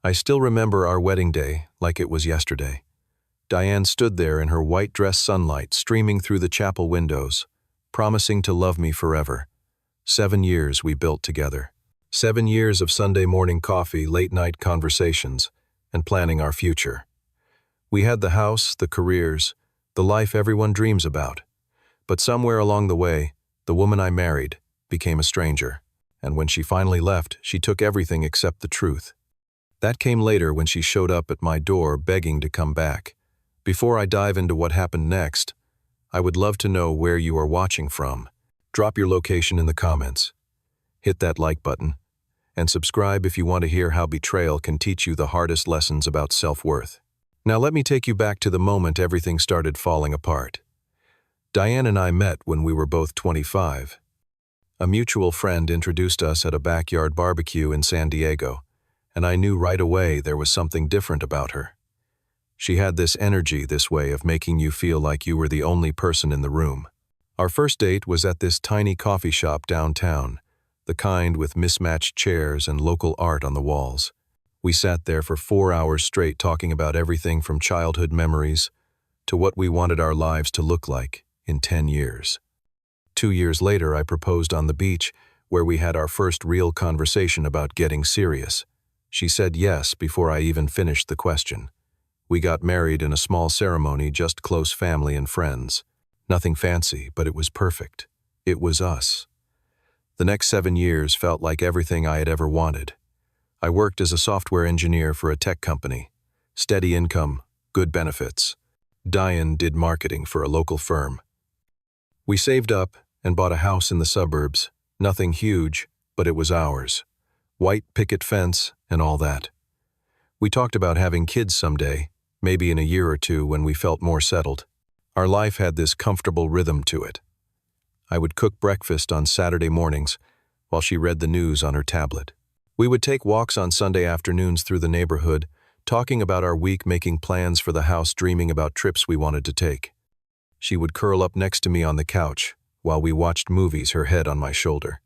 I still remember our wedding day like it was yesterday. Diane stood there in her white dress, sunlight streaming through the chapel windows, promising to love me forever. 7 years we built together. 7 years of Sunday morning coffee, late-night conversations, and planning our future. We had the house, the careers, the life everyone dreams about. But somewhere along the way, the woman I married became a stranger. And when she finally left, she took everything except the truth. That came later when she showed up at my door begging to come back. Before I dive into what happened next, I would love to know where you are watching from. Drop your location in the comments. Hit that like button, and subscribe if you want to hear how betrayal can teach you the hardest lessons about self-worth. Now let me take you back to the moment everything started falling apart. Diane and I met when we were both 25. A mutual friend introduced us at a backyard barbecue in San Diego, and I knew right away there was something different about her. She had this energy, this way of making you feel like you were the only person in the room. Our first date was at this tiny coffee shop downtown, the kind with mismatched chairs and local art on the walls. We sat there for 4 hours straight talking about everything from childhood memories to what we wanted our lives to look like in 10 years. 2 years later, I proposed on the beach, where we had our first real conversation about getting serious. She said yes before I even finished the question. We got married in a small ceremony, just close family and friends. Nothing fancy, but it was perfect. It was us. The next 7 years felt like everything I had ever wanted. I worked as a software engineer for a tech company. Steady income, good benefits. Diane did marketing for a local firm. We saved up and bought a house in the suburbs. Nothing huge, but it was ours. White picket fence and all that. We talked about having kids someday, maybe in a year or two when we felt more settled. Our life had this comfortable rhythm to it. I would cook breakfast on Saturday mornings while she read the news on her tablet. We would take walks on Sunday afternoons through the neighborhood, talking about our week, making plans for the house, dreaming about trips we wanted to take. She would curl up next to me on the couch while we watched movies, her head on my shoulder.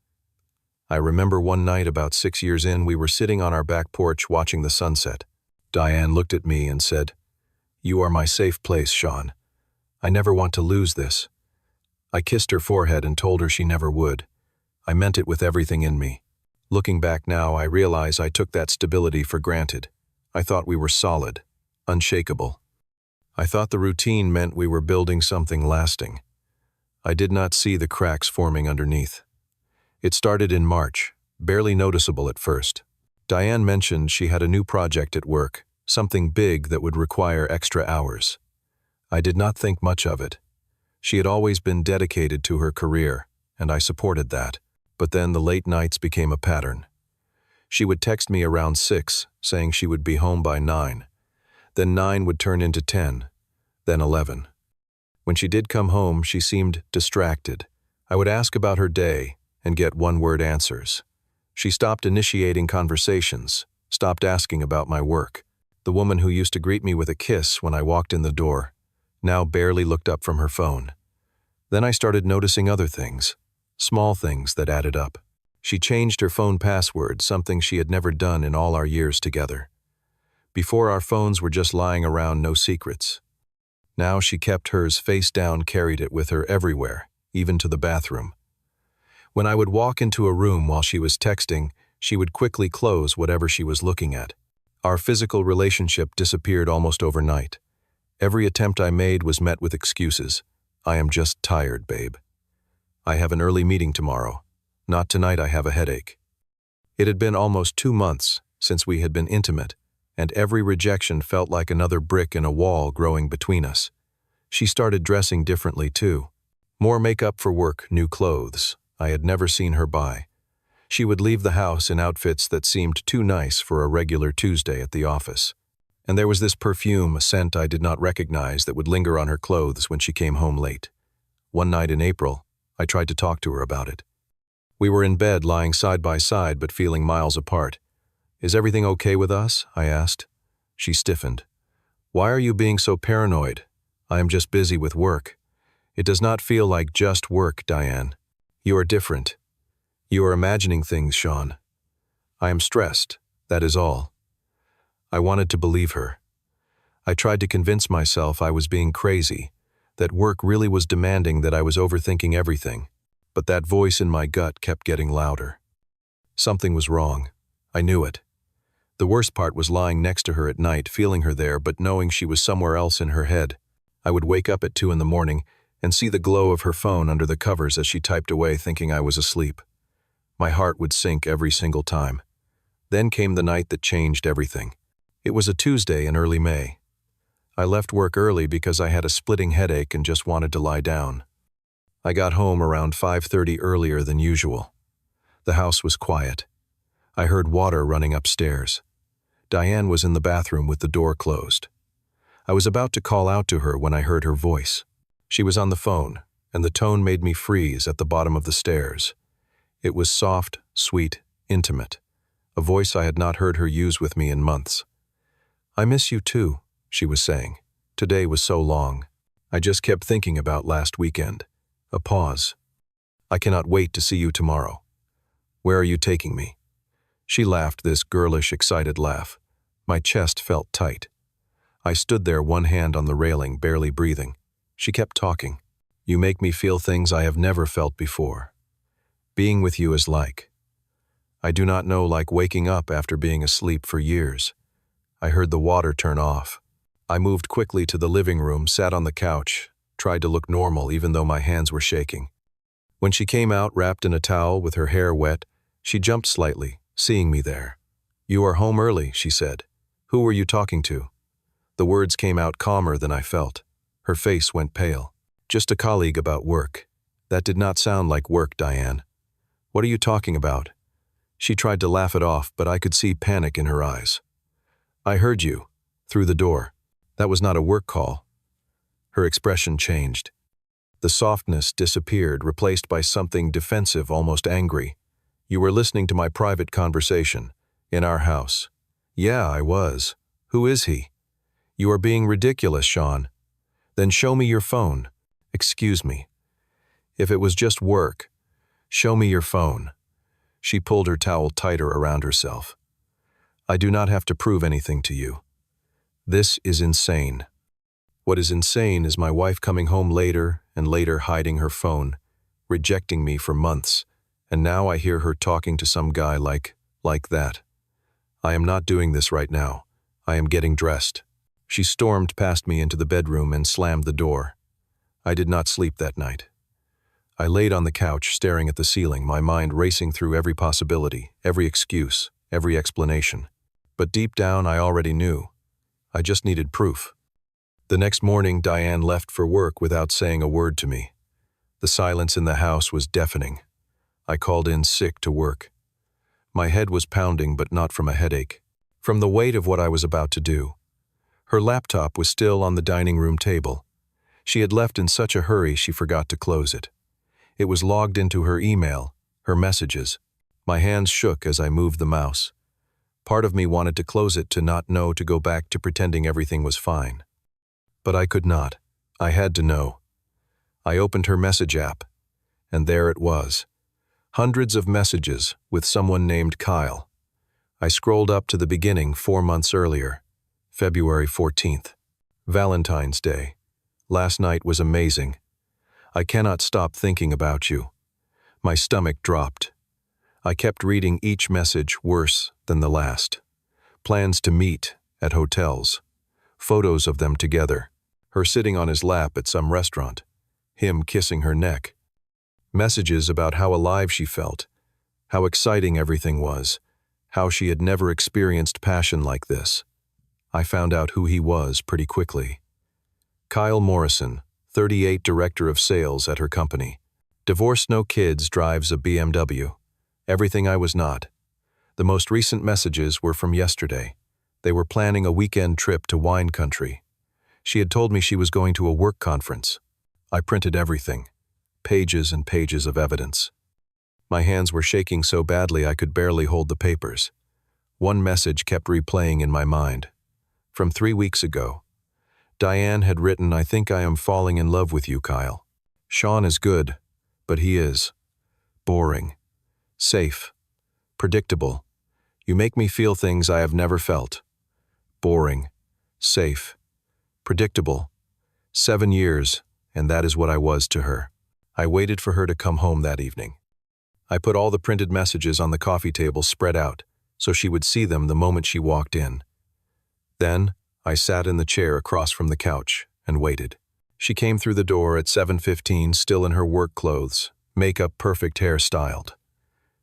I remember one night about 6 years in, we were sitting on our back porch watching the sunset. Diane looked at me and said, "You are my safe place, Sean. I never want to lose this." I kissed her forehead and told her she never would. I meant it with everything in me. Looking back now, I realize I took that stability for granted. I thought we were solid, unshakable. I thought the routine meant we were building something lasting. I did not see the cracks forming underneath. It started in March, barely noticeable at first. Diane mentioned she had a new project at work, something big that would require extra hours. I did not think much of it. She had always been dedicated to her career, and I supported that. But then the late nights became a pattern. She would text me around 6, saying she would be home by 9. Then 9 would turn into 10, then 11. When she did come home, she seemed distracted. I would ask about her day and get one-word answers. She stopped initiating conversations, stopped asking about my work. The woman who used to greet me with a kiss when I walked in the door now barely looked up from her phone. Then I started noticing other things. Small things that added up. She changed her phone password, something she had never done in all our years together. Before, our phones were just lying around, no secrets. Now she kept hers face down, carried it with her everywhere, even to the bathroom. When I would walk into a room while she was texting, she would quickly close whatever she was looking at. Our physical relationship disappeared almost overnight. Every attempt I made was met with excuses. "I am just tired, babe. I have an early meeting tomorrow. Not tonight, I have a headache." It had been almost 2 months since we had been intimate, and every rejection felt like another brick in a wall growing between us. She started dressing differently too. More makeup for work, new clothes I had never seen her buy. She would leave the house in outfits that seemed too nice for a regular Tuesday at the office. And there was this perfume, a scent I did not recognize, that would linger on her clothes when she came home late. One night in April, I tried to talk to her about it. We were in bed, lying side by side but feeling miles apart. "Is everything okay with us?" I asked. She stiffened. "Why are you being so paranoid? I am just busy with work." "It does not feel like just work, Diane. You are different. You are imagining things, Sean. I am stressed, that is all." I wanted to believe her. I tried to convince myself I was being crazy, that work really was demanding, that I was overthinking everything. But that voice in my gut kept getting louder. Something was wrong. I knew it. The worst part was lying next to her at night, feeling her there, but knowing she was somewhere else in her head. I would wake up at 2 in the morning and see the glow of her phone under the covers as she typed away, thinking I was asleep. My heart would sink every single time. Then came the night that changed everything. It was a Tuesday in early May. I left work early because I had a splitting headache and just wanted to lie down. I got home around 5:30 earlier than usual. The house was quiet. I heard water running upstairs. Diane was in the bathroom with the door closed. I was about to call out to her when I heard her voice. She was on the phone, and the tone made me freeze at the bottom of the stairs. It was soft, sweet, intimate, a voice I had not heard her use with me in months. "I miss you too," she was saying. "Today was so long. I just kept thinking about last weekend." A pause. "I cannot wait to see you tomorrow. Where are you taking me?" She laughed, this girlish, excited laugh. My chest felt tight. I stood there, one hand on the railing, barely breathing. She kept talking. "You make me feel things I have never felt before. Being with you is like. I do not know, like waking up after being asleep for years." I heard the water turn off. I moved quickly to the living room, sat on the couch, tried to look normal even though my hands were shaking. When she came out wrapped in a towel with her hair wet, she jumped slightly, seeing me there. "You are home early," she said. "Who were you talking to?" The words came out calmer than I felt. Her face went pale. "Just a colleague about work." "That did not sound like work, Diane." "What are you talking about?" She tried to laugh it off, but I could see panic in her eyes. "I heard you. Through the door. That was not a work call." Her expression changed. The softness disappeared, replaced by something defensive, almost angry. "You were listening to my private conversation. In our house." "Yeah, I was. Who is he?" "You are being ridiculous, Sean." "Then show me your phone." "Excuse me." "If it was just work, show me your phone." She pulled her towel tighter around herself. "I do not have to prove anything to you. This is insane." What is insane is my wife coming home later and later, hiding her phone, rejecting me for months, and now I hear her talking to some guy like that. "I am not doing this right now. I am getting dressed." She stormed past me into the bedroom and slammed the door. I did not sleep that night. I laid on the couch, staring at the ceiling, my mind racing through every possibility, every excuse, every explanation. But deep down, I already knew. I just needed proof. The next morning, Diane left for work without saying a word to me. The silence in the house was deafening. I called in sick to work. My head was pounding, but not from a headache. From the weight of what I was about to do. Her laptop was still on the dining room table. She had left in such a hurry she forgot to close it. It was logged into her email, her messages. My hands shook as I moved the mouse. Part of me wanted to close it, to not know, to go back to pretending everything was fine. But I could not. I had to know. I opened her message app, and there it was. Hundreds of messages with someone named Kyle. I scrolled up to the beginning, 4 months earlier, February 14th. "Valentine's Day. Last night was amazing. I cannot stop thinking about you." My stomach dropped. I kept reading each message, worse than the last. Plans to meet at hotels. Photos of them together. Her sitting on his lap at some restaurant. Him kissing her neck. Messages about how alive she felt. How exciting everything was. How she had never experienced passion like this. I found out who he was pretty quickly. Kyle Morrison, 38, director of sales at her company. Divorced, no kids, drives a BMW. Everything I was not. The most recent messages were from yesterday. They were planning a weekend trip to wine country. She had told me she was going to a work conference. I printed everything. Pages and pages of evidence. My hands were shaking so badly I could barely hold the papers. One message kept replaying in my mind. From 3 weeks ago. Diane had written, "I think I am falling in love with you, Kyle. Sean is good, but he is boring, safe, predictable. You make me feel things I have never felt. boring, safe, predictable. 7 years, and that is what I was to her. I waited for her to come home that evening. I put all the printed messages on the coffee table spread out, so she would see them the moment she walked in. Then, I sat in the chair across from the couch and waited. She came through the door at 7:15, still in her work clothes, makeup perfect, hair styled.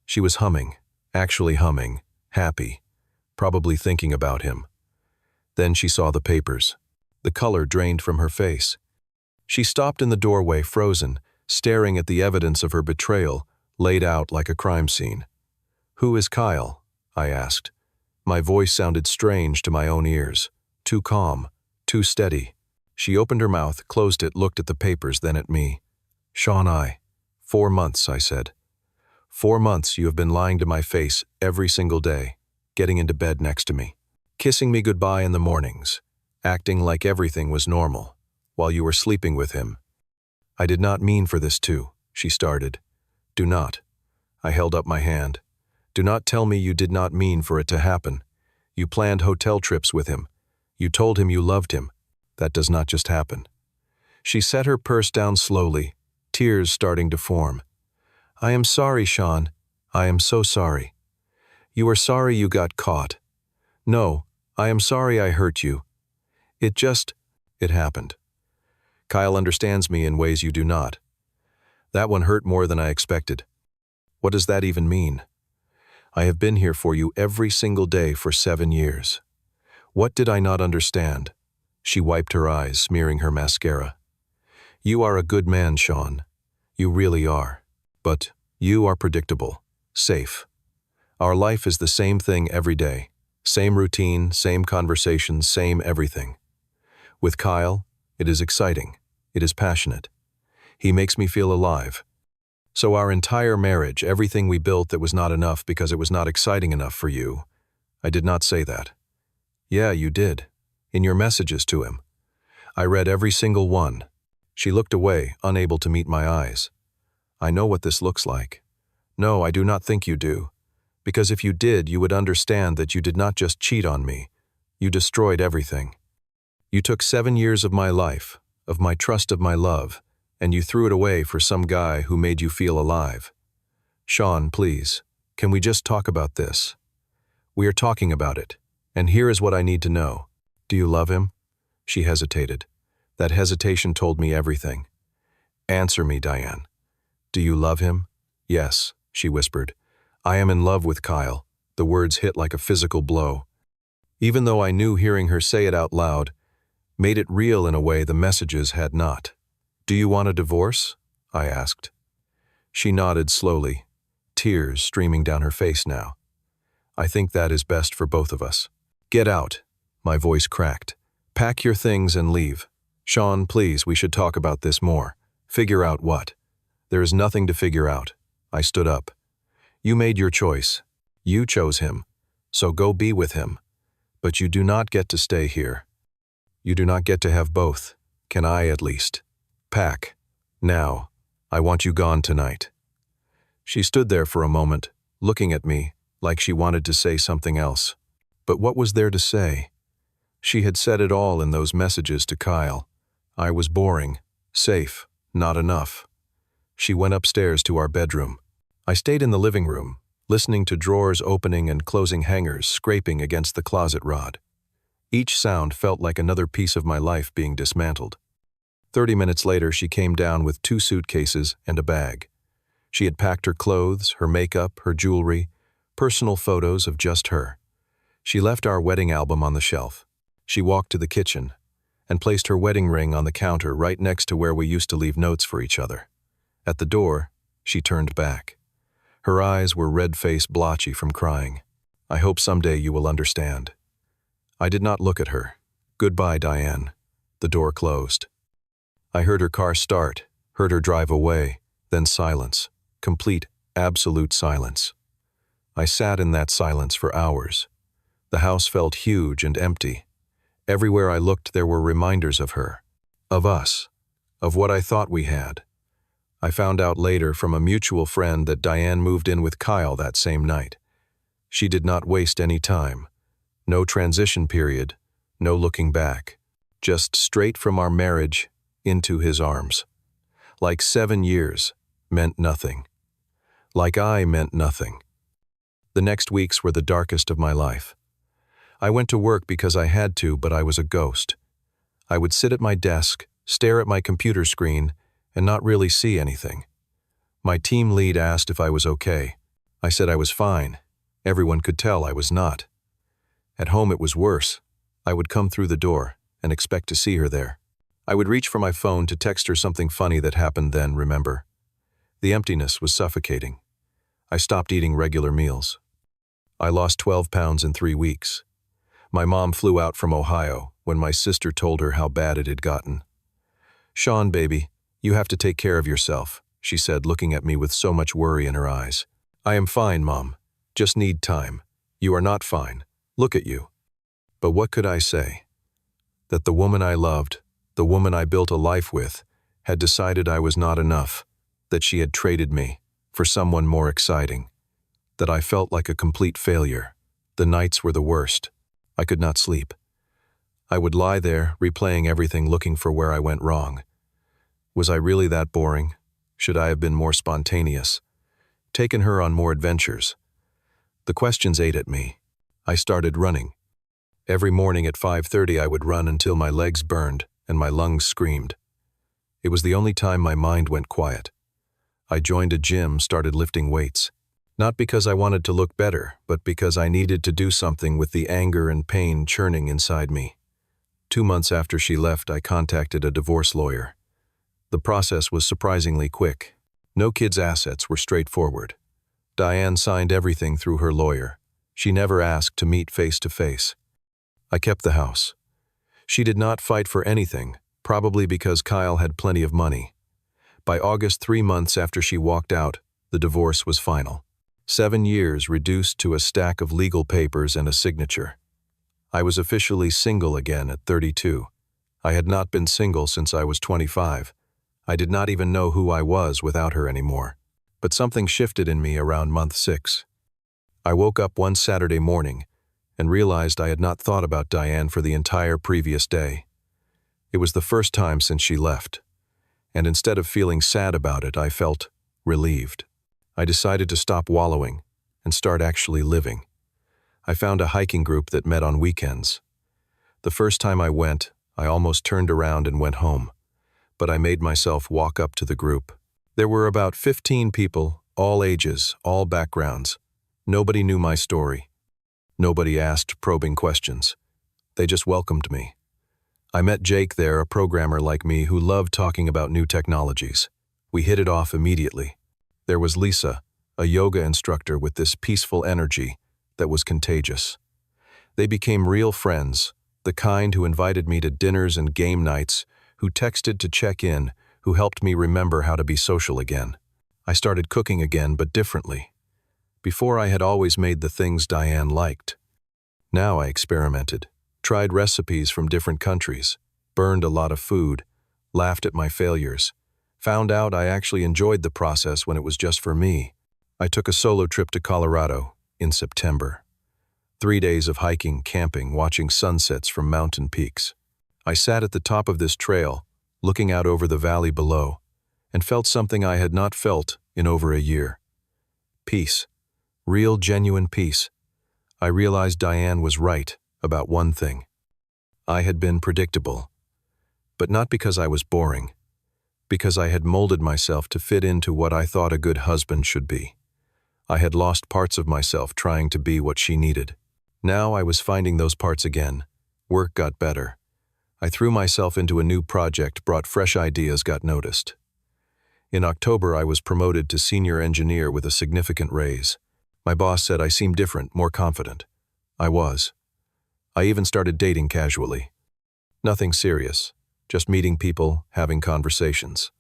She was humming, actually humming, happy, probably thinking about him. Then she saw the papers. The color drained from her face. She stopped in the doorway, frozen, staring at the evidence of her betrayal, laid out like a crime scene. "Who is Kyle?" I asked. My voice sounded strange to my own ears, too calm, too steady. She opened her mouth, closed it, looked at the papers, then at me. "Sean, 4 months, I said. 4 months you have been lying to my face every single day, getting into bed next to me, kissing me goodbye in the mornings, acting like everything was normal, while you were sleeping with him." "I did not mean for this to," she started. "Do not." I held up my hand. "Do not tell me you did not mean for it to happen. You planned hotel trips with him. You told him you loved him. That does not just happen." She set her purse down slowly, tears starting to form. "I am sorry, Sean. I am so sorry." "You are sorry you got caught." "No, I am sorry I hurt you. It happened. Kyle understands me in ways you do not." That one hurt more than I expected. "What does that even mean?" "I have been here for you every single day for 7 years. What did I not understand?" She wiped her eyes, smearing her mascara. "You are a good man, Sean. You really are. But you are predictable, safe. Our life is the same thing every day. Same routine, same conversations, same everything. With Kyle, it is exciting. It is passionate. He makes me feel alive. So our entire marriage, everything we built that was not enough because it was not exciting enough for you, I did not say that." "Yeah, you did. In your messages to him. I read every single one." She looked away, unable to meet my eyes. "I know what this looks like." "No, I do not think you do. Because if you did, you would understand that you did not just cheat on me. You destroyed everything. You took 7 years of my life, of my trust, of my love, and you threw it away for some guy who made you feel alive. Sean, please, can we just talk about this?" "We are talking about it, and here is what I need to know. Do you love him?" She hesitated. That hesitation told me everything. "Answer me, Diane. Do you love him?" "Yes," she whispered. "I am in love with Kyle." The words hit like a physical blow. Even though I knew hearing her say it out loud made it real in a way the messages had not. "Do you want a divorce?" I asked. She nodded slowly, tears streaming down her face now. "I think that is best for both of us." "Get out," my voice cracked. "Pack your things and leave. Sean, please, we should talk about this more. Figure out what." "There is nothing to figure out." I stood up. "You made your choice. You chose him. So go be with him. But you do not get to stay here. You do not get to have both. Can I, at least? Pack. Now. I want you gone tonight." She stood there for a moment, looking at me like she wanted to say something else. But what was there to say? She had said it all in those messages to Kyle. I was boring, safe, not enough. She went upstairs to our bedroom. I stayed in the living room, listening to drawers opening and closing, hangers scraping against the closet rod. Each sound felt like another piece of my life being dismantled. 30 minutes later, she came down with 2 suitcases and a bag. She had packed her clothes, her makeup, her jewelry, personal photos of just her. She left our wedding album on the shelf. She walked to the kitchen and placed her wedding ring on the counter right next to where we used to leave notes for each other. At the door, she turned back. Her eyes were red-faced, blotchy from crying. "I hope someday you will understand." I did not look at her. "Goodbye, Diane." The door closed. I heard her car start, heard her drive away, then silence. Complete, absolute silence. I sat in that silence for hours. The house felt huge and empty. Everywhere I looked, there were reminders of her, of us, of what I thought we had. I found out later from a mutual friend that Diane moved in with Kyle that same night. She did not waste any time. No transition period, No looking back. Just straight from our marriage into his arms. Like 7 years meant nothing. Like I meant nothing. The next weeks were the darkest of my life. I went to work because I had to, but I was a ghost. I would sit at my desk, stare at my computer screen, and not really see anything. My team lead asked if I was okay. I said I was fine. Everyone could tell I was not. At home it was worse. I would come through the door and expect to see her there. I would reach for my phone to text her something funny that happened then, remember. The emptiness was suffocating. I stopped eating regular meals. I lost 12 pounds in 3 weeks. My mom flew out from Ohio when my sister told her how bad it had gotten. "Sean, baby, you have to take care of yourself," she said, looking at me with so much worry in her eyes. "I am fine, Mom. Just need time. You are not fine. Look at you." But what could I say? That the woman I loved, the woman I built a life with, had decided I was not enough, that she had traded me for someone more exciting, that I felt like a complete failure. The nights were the worst. I could not sleep. I would lie there, replaying everything, looking for where I went wrong. Was I really that boring? Should I have been more spontaneous? Taken her on more adventures? The questions ate at me. I started running. Every morning at 5:30 I would run until my legs burned and my lungs screamed. It was the only time my mind went quiet. I joined a gym, started lifting weights. Not because I wanted to look better, but because I needed to do something with the anger and pain churning inside me. 2 months after she left, I contacted a divorce lawyer. The process was surprisingly quick. No kids' assets were straightforward. Diane signed everything through her lawyer. She never asked to meet face to face. I kept the house. She did not fight for anything, probably because Kyle had plenty of money. By August, 3 months after she walked out, the divorce was final. 7 years reduced to a stack of legal papers and a signature. I was officially single again at 32. I had not been single since I was 25. I did not even know who I was without her anymore. But something shifted in me around month 6. I woke up one Saturday morning and realized I had not thought about Diane for the entire previous day. It was the first time since she left, and instead of feeling sad about it, I felt relieved. I decided to stop wallowing and start actually living. I found a hiking group that met on weekends. The first time I went, I almost turned around and went home, but I made myself walk up to the group. There were about 15 people, all ages, all backgrounds. Nobody knew my story. Nobody asked probing questions. They just welcomed me. I met Jake there, a programmer like me who loved talking about new technologies. We hit it off immediately. There was Lisa, a yoga instructor with this peaceful energy that was contagious. They became real friends, the kind who invited me to dinners and game nights, who texted to check in, who helped me remember how to be social again. I started cooking again, but differently. Before I had always made the things Diane liked. Now I experimented, tried recipes from different countries, burned a lot of food, laughed at my failures, found out I actually enjoyed the process when it was just for me. I took a solo trip to Colorado in September. 3 days of hiking, camping, watching sunsets from mountain peaks. I sat at the top of this trail, looking out over the valley below, and felt something I had not felt in over a year. Peace. Real, genuine peace. I realized Diane was right about one thing. I had been predictable, but not because I was boring, because I had molded myself to fit into what I thought a good husband should be. I had lost parts of myself trying to be what she needed. Now I was finding those parts again. Work got better. I threw myself into a new project, brought fresh ideas, got noticed. In October, I was promoted to senior engineer with a significant raise. My boss said I seemed different, more confident. I was. I even started dating casually. Nothing serious, just meeting people, having conversations.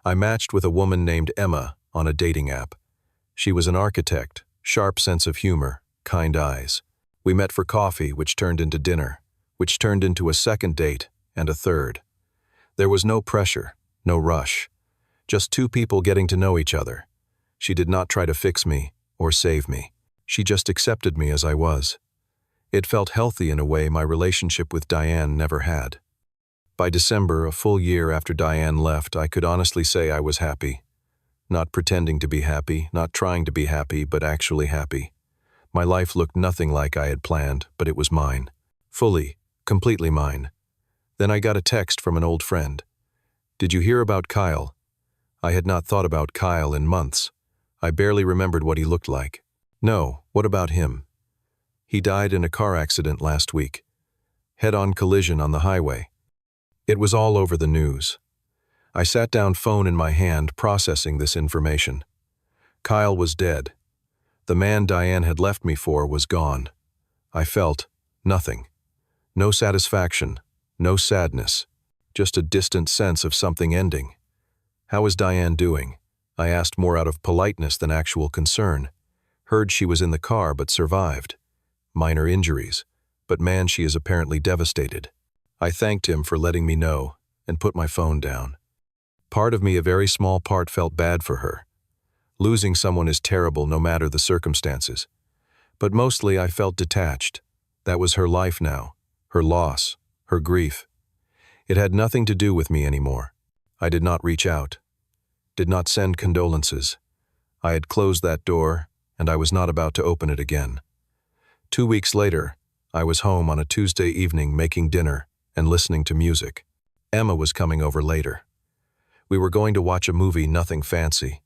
I matched with a woman named Emma on a dating app. She was an architect, sharp sense of humor, kind eyes. We met for coffee, which turned into dinner, which turned into a second date and a third. There was no pressure, no rush. Just two people getting to know each other. She did not try to fix me or save me. She just accepted me as I was. It felt healthy in a way my relationship with Diane never had. By December, a full year after Diane left, I could honestly say I was happy. Not pretending to be happy, not trying to be happy, but actually happy. My life looked nothing like I had planned, but it was mine. Fully, completely mine. Then I got a text from an old friend. "Did you hear about Kyle?" I had not thought about Kyle in months. I barely remembered what he looked like. "No, what about him?" "He died in a car accident last week. Head-on collision on the highway." It was all over the news. I sat down, phone in my hand, processing this information. Kyle was dead. The man Diane had left me for was gone. I felt nothing. No satisfaction, no sadness, just a distant sense of something ending. "How is Diane doing?" I asked, more out of politeness than actual concern. "Heard she was in the car but survived. Minor injuries, but man, she is apparently devastated." I thanked him for letting me know and put my phone down. Part of me, a very small part, felt bad for her. Losing someone is terrible no matter the circumstances. But mostly I felt detached. That was her life now, her loss, her grief. It had nothing to do with me anymore. I did not reach out, did not send condolences. I had closed that door, and I was not about to open it again. 2 weeks later, I was home on a Tuesday evening making dinner and listening to music. Emma was coming over later. We were going to watch a movie, nothing fancy.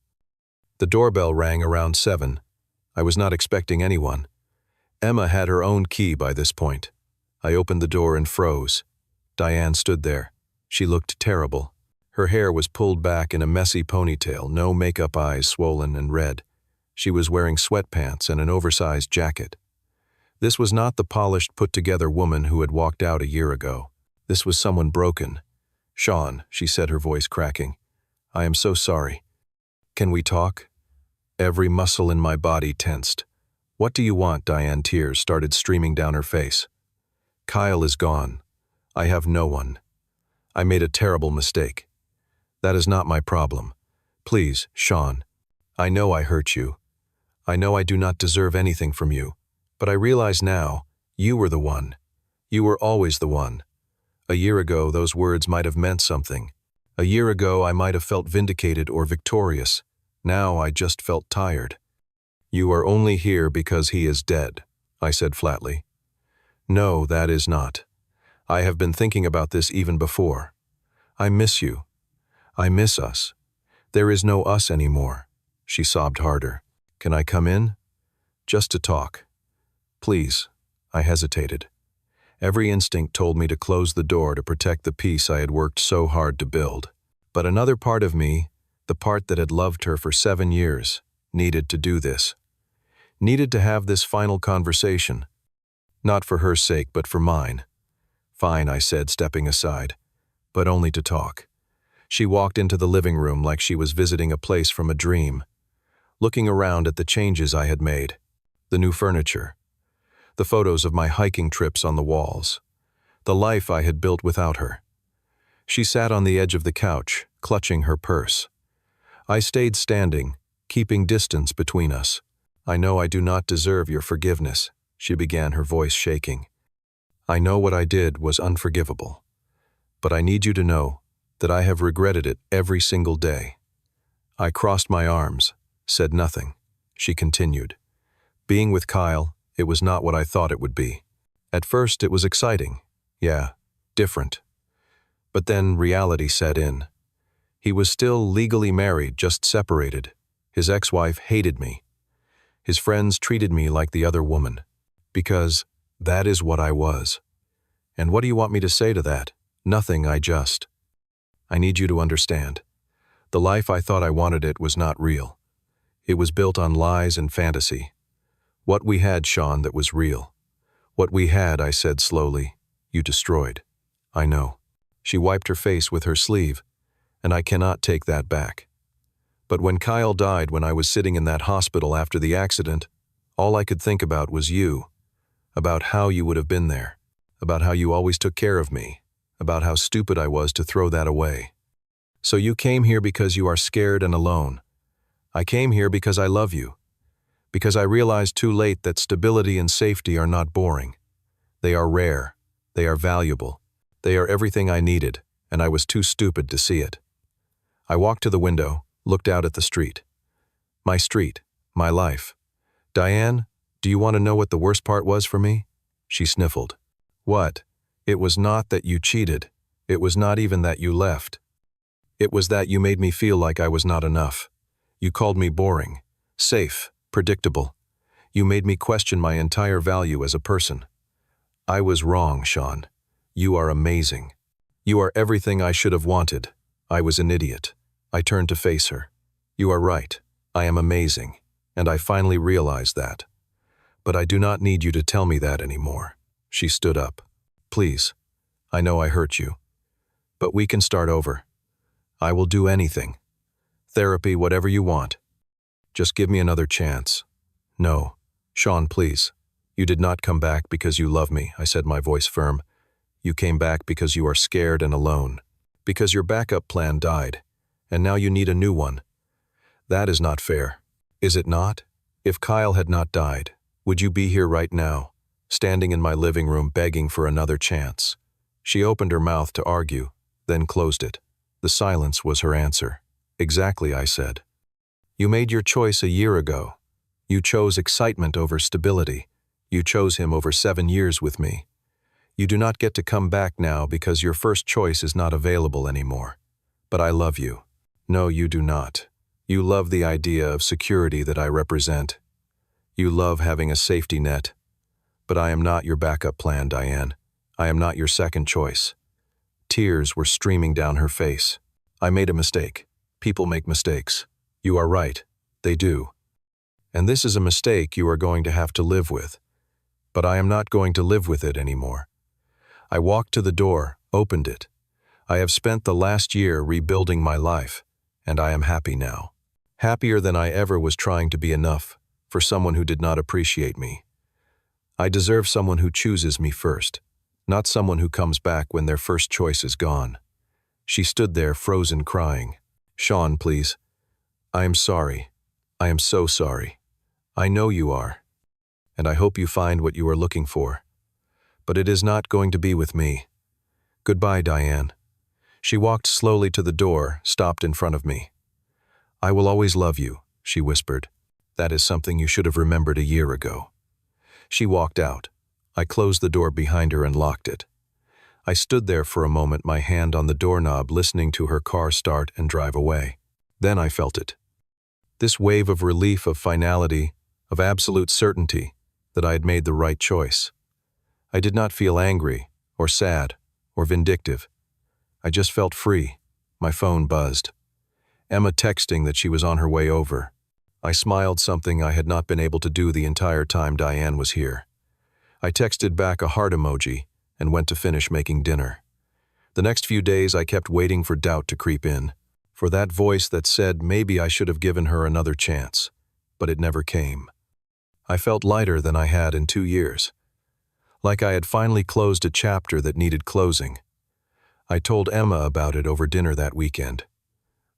The doorbell rang around 7. I was not expecting anyone. Emma had her own key by this point. I opened the door and froze. Diane stood there. She looked terrible. Her hair was pulled back in a messy ponytail, no makeup, eyes swollen and red. She was wearing sweatpants and an oversized jacket. This was not the polished, put-together woman who had walked out a year ago. This was someone broken. "Sean," she said, her voice cracking, "I am so sorry. Can we talk?" Every muscle in my body tensed. "What do you want?" Diane, tears started streaming down her face. "Kyle is gone. I have no one. I made a terrible mistake. That is not my problem. Please, Sean. I know I hurt you. I know I do not deserve anything from you. But I realize now, you were the one. You were always the one. A year ago, those words might have meant something. A year ago, I might have felt vindicated or victorious. Now I just felt tired." "You are only here because he is dead," I said flatly. "No, that is not. I have been thinking about this even before. I miss you. I miss us. There is no us anymore." She sobbed harder. "Can I come in? Just to talk." "Please." I hesitated. Every instinct told me to close the door to protect the peace I had worked so hard to build. But another part of me, the part that had loved her for 7 years, needed to do this. Needed to have this final conversation. Not for her sake, but for mine. "Fine," I said, stepping aside. "But only to talk." She walked into the living room like she was visiting a place from a dream, looking around at the changes I had made. The new furniture. The photos of my hiking trips on the walls. The life I had built without her. She sat on the edge of the couch, clutching her purse. I stayed standing, keeping distance between us. "I know I do not deserve your forgiveness," she began, her voice shaking. "I know what I did was unforgivable. But I need you to know that I have regretted it every single day." I crossed my arms, said nothing. She continued. "Being with Kyle, it was not what I thought it would be. At first, it was exciting. Yeah, different. But then reality set in. He was still legally married, just separated. His ex-wife hated me. His friends treated me like the other woman. Because that is what I was. And what do you want me to say to that? Nothing, I need you to understand. The life I thought I wanted, it was not real. It was built on lies and fantasy. What we had, Sean, that was real. What we had," I said slowly, "you destroyed. I know." She wiped her face with her sleeve, and I cannot take that back. But when Kyle died, when I was sitting in that hospital after the accident, all I could think about was you, about how you would have been there, about how you always took care of me, about how stupid I was to throw that away. "So you came here because you are scared and alone. I came here because I love you, because I realized too late that stability and safety are not boring. They are rare. They are valuable. They are everything I needed, and I was too stupid to see it. I walked to the window, looked out at the street. My street, my life. Diane, do you want to know what the worst part was for me? She sniffled. What? It was not that you cheated. It was not even that you left. It was that you made me feel like I was not enough. You called me boring, safe, predictable. You made me question my entire value as a person. I was wrong, Sean. You are amazing. You are everything I should have wanted. I was an idiot. I turned to face her. You are right. I am amazing, and I finally realized that. But I do not need you to tell me that anymore. She stood up. Please. I know I hurt you. But we can start over. I will do anything. Therapy, whatever you want. Just give me another chance. No. Sean, please. You did not come back because you love me, I said, my voice firm. You came back because you are scared and alone. Because your backup plan died, and now you need a new one. That is not fair. Is it not? If Kyle had not died, would you be here right now, standing in my living room begging for another chance? She opened her mouth to argue, then closed it. The silence was her answer. Exactly, I said. You made your choice a year ago. You chose excitement over stability. You chose him over 7 years with me. You do not get to come back now because your first choice is not available anymore. But I love you. No, you do not. You love the idea of security that I represent. You love having a safety net. But I am not your backup plan, Diane. I am not your second choice. Tears were streaming down her face. I made a mistake. People make mistakes. You are right. They do. And this is a mistake you are going to have to live with. But I am not going to live with it anymore. I walked to the door, opened it. I have spent the last year rebuilding my life, and I am happy now. Happier than I ever was trying to be enough for someone who did not appreciate me. I deserve someone who chooses me first, not someone who comes back when their first choice is gone. She stood there frozen, crying. Sean, please. I am sorry. I am so sorry. I know you are. And I hope you find what you are looking for. But it is not going to be with me. Goodbye, Diane. She walked slowly to the door, stopped in front of me. I will always love you, she whispered. That is something you should have remembered a year ago. She walked out. I closed the door behind her and locked it. I stood there for a moment, my hand on the doorknob, listening to her car start and drive away. Then I felt it. This wave of relief, of finality, of absolute certainty that I had made the right choice. I did not feel angry, or sad, or vindictive. I just felt free. My phone buzzed. Emma texting that she was on her way over. I smiled, something I had not been able to do the entire time Diane was here. I texted back a heart emoji and went to finish making dinner. The next few days I kept waiting for doubt to creep in, for that voice that said maybe I should have given her another chance, but it never came. I felt lighter than I had in 2 years. Like I had finally closed a chapter that needed closing. I told Emma about it over dinner that weekend.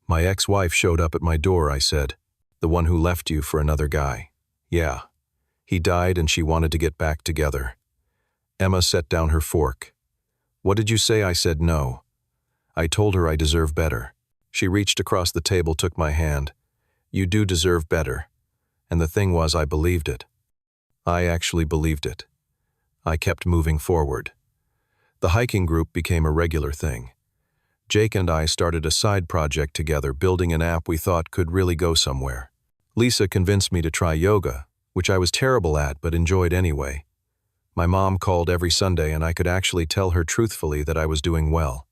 My ex-wife showed up at my door, I said. The one who left you for another guy. Yeah. He died and she wanted to get back together. Emma set down her fork. What did you say? I said no. I told her I deserve better. She reached across the table, took my hand. You do deserve better. And the thing was, I believed it. I actually believed it. I kept moving forward. The hiking group became a regular thing. Jake and I started a side project together, building an app we thought could really go somewhere. Lisa convinced me to try yoga, which I was terrible at but enjoyed anyway. My mom called every Sunday and I could actually tell her truthfully that I was doing well.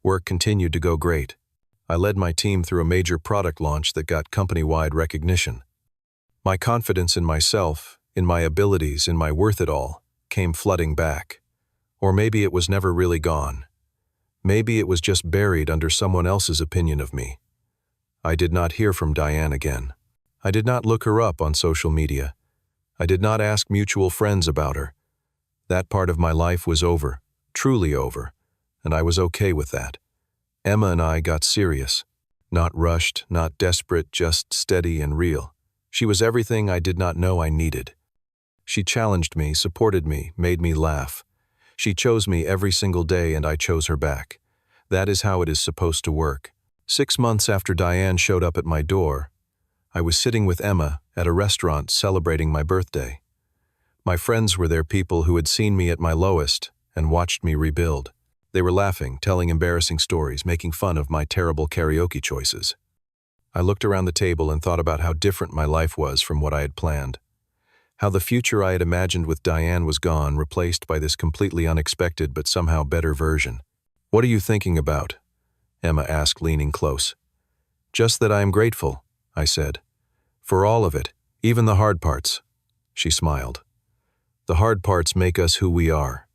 Work continued to go great. I led my team through a major product launch that got company-wide recognition. My confidence in myself, in my abilities, in my worth it all, came flooding back. Or maybe it was never really gone. Maybe it was just buried under someone else's opinion of me. I did not hear from Diane again. I did not look her up on social media. I did not ask mutual friends about her. That part of my life was over, truly over, and I was okay with that. Emma and I got serious. Not rushed, not desperate, just steady and real. She was everything I did not know I needed. She challenged me, supported me, made me laugh. She chose me every single day and I chose her back. That is how it is supposed to work. 6 months after Diane showed up at my door, I was sitting with Emma at a restaurant celebrating my birthday. My friends were there, people who had seen me at my lowest and watched me rebuild. They were laughing, telling embarrassing stories, making fun of my terrible karaoke choices. I looked around the table and thought about how different my life was from what I had planned. How the future I had imagined with Diane was gone, replaced by this completely unexpected but somehow better version. "What are you thinking about?" Emma asked, leaning close. "Just that I am grateful," I said. "For all of it, even the hard parts." She smiled. "The hard parts make us who we are."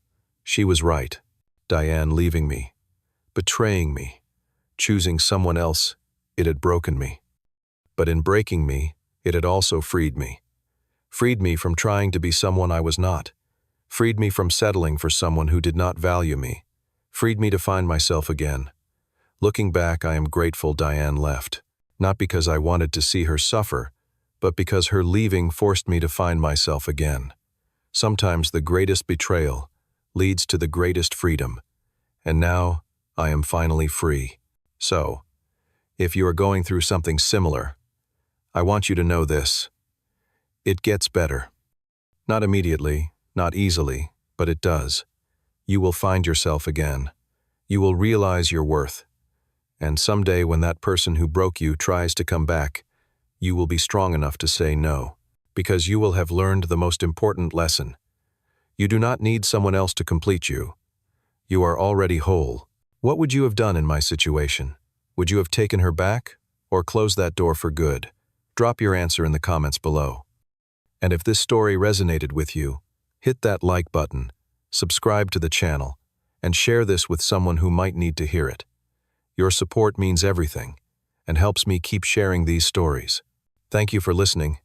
She was right. Diane leaving me, betraying me, choosing someone else, it had broken me. But in breaking me, it had also freed me. Freed me from trying to be someone I was not. Freed me from settling for someone who did not value me. Freed me to find myself again. Looking back, I am grateful Diane left. Not because I wanted to see her suffer, but because her leaving forced me to find myself again. Sometimes the greatest betrayal leads to the greatest freedom. And now, I am finally free. So, if you are going through something similar, I want you to know this. It gets better. Not immediately, not easily, but it does. You will find yourself again. You will realize your worth. And someday when that person who broke you tries to come back, you will be strong enough to say no, because you will have learned the most important lesson. You do not need someone else to complete you. You are already whole. What would you have done in my situation? Would you have taken her back or closed that door for good? Drop your answer in the comments below. And if this story resonated with you, hit that like button, subscribe to the channel, and share this with someone who might need to hear it. Your support means everything and helps me keep sharing these stories. Thank you for listening,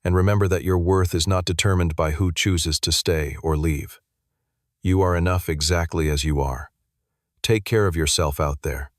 and remember that your worth is not determined by who chooses to stay or leave. You are enough exactly as you are. Take care of yourself out there.